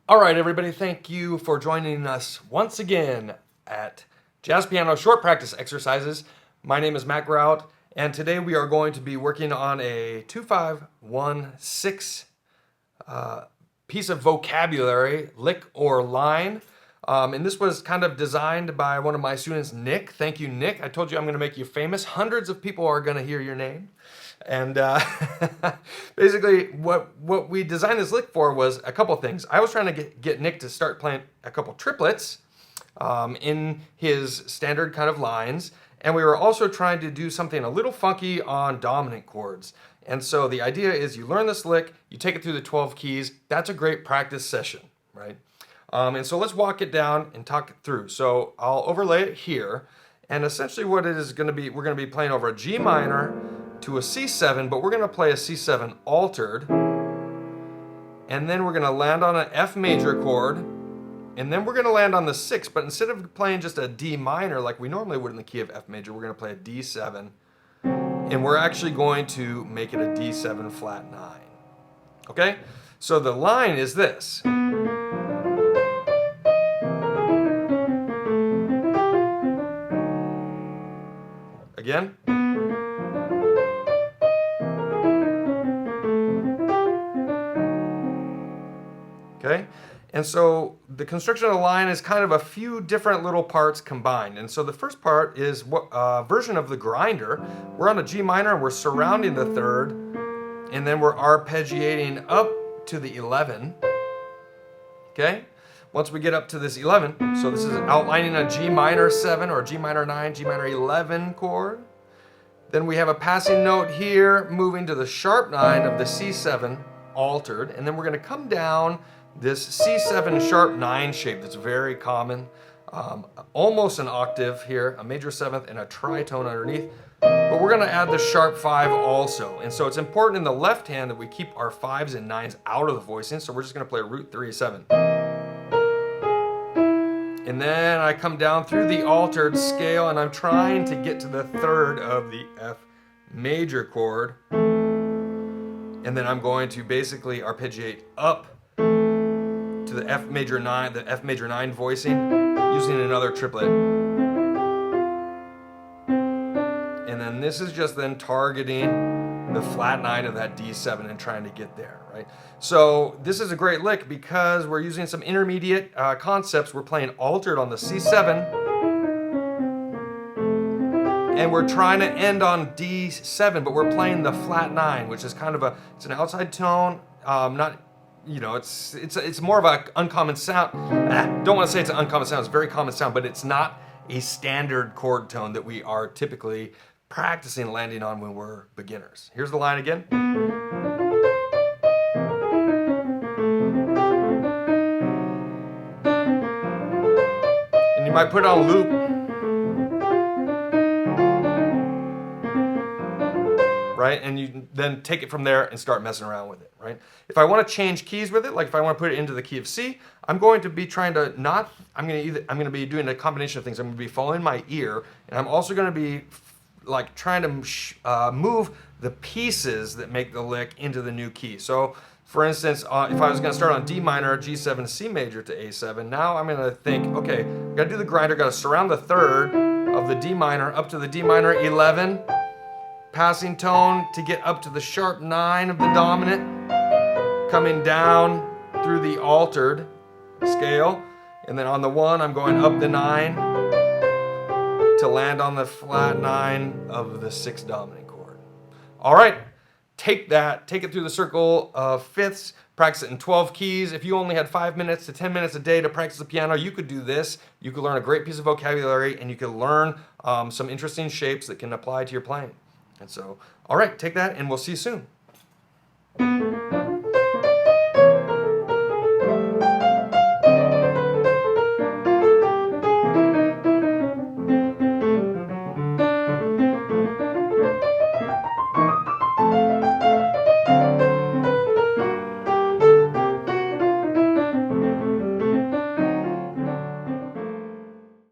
All right, everybody, thank you for joining us once again at Jazz Piano Short Practice Exercises. My name is Mack Grout, and today we are going to be working on a 2-5-1-6 piece of vocabulary, lick or line. And this was kind of designed by one of my students, Nick. Thank you, Nick. I told you I'm going to make you famous. Hundreds of people are going to hear your name. And basically, what we designed this lick for was a couple things. I was trying to get Nick to start playing a couple triplets in his standard kind of lines. And we were also trying to do something a little funky on dominant chords. And so the idea is you learn this lick, you take it through the 12 keys. That's a great practice session, right? And so let's walk it down and talk it through. So I'll overlay it here. And essentially what it is going to be, we're going to be playing over a G minor to a C7, but we're going to play a C7 altered. And then we're going to land on an F major chord. And then we're going to land on the 6, but instead of playing just a D minor like we normally would in the key of F major, we're going to play a D7. And we're actually going to make it a D7 flat 9. Okay? So the line is this. Again. Okay? And so the construction of the line is kind of a few different little parts combined. And so the first part is what version of the grinder. We're on a G minor and we're surrounding the third, and then we're arpeggiating up to the 11. Okay? Once we get up to this 11, so this is outlining a G minor 7 or G minor 9, G minor 11 chord. Then we have a passing note here moving to the sharp 9 of the C7 altered, and then we're going to come down this C7 sharp 9 shape that's very common, almost an octave here, a major 7th and a tritone underneath, but we're going to add the sharp 5 also. And so it's important in the left hand that we keep our 5s and 9s out of the voicing, so we're just going to play root 3 7. And then I come down through the altered scale and I'm trying to get to the third of the F major chord, and then I'm going to basically arpeggiate up to the F major 9, the F major 9 voicing, using another triplet. And then this is just then targeting the flat 9 of that D7 and trying to get there, right? So this is a great lick because we're using some intermediate concepts. We're playing altered on the C7, and we're trying to end on D7, but we're playing the flat 9, which is kind of it's an outside tone, not, you know, it's more of an uncommon sound. Don't want to say it's an uncommon sound. It's a very common sound, but it's not a standard chord tone that we are typically practicing landing on when we're beginners. Here's the line again. And you might put it on loop. Right? And you then take it from there and start messing around with it, right? If I want to change keys with it, like if I want to put it into the key of C, I'm going to be trying to I'm going to be doing a combination of things. I'm going to be following my ear, and I'm also going to be like trying to move the pieces that make the lick into the new key. So for instance, if I was going to start on D minor, G7, C major to A7, now I'm going to think, okay, got to do the grinder, got to surround the third of the D minor up to the D minor 11, passing tone to get up to the sharp 9 of the dominant, coming down through the altered scale, and then on the 1 I'm going up the 9 to land on the flat 9 of the 6 dominant chord. All right, take it through the circle of fifths, practice it in 12 keys. If you only had 5 minutes to 10 minutes a day to practice the piano, you could do this. You could learn a great piece of vocabulary, and you could learn some interesting shapes that can apply to your playing. And so, all right, take that, and we'll see you soon.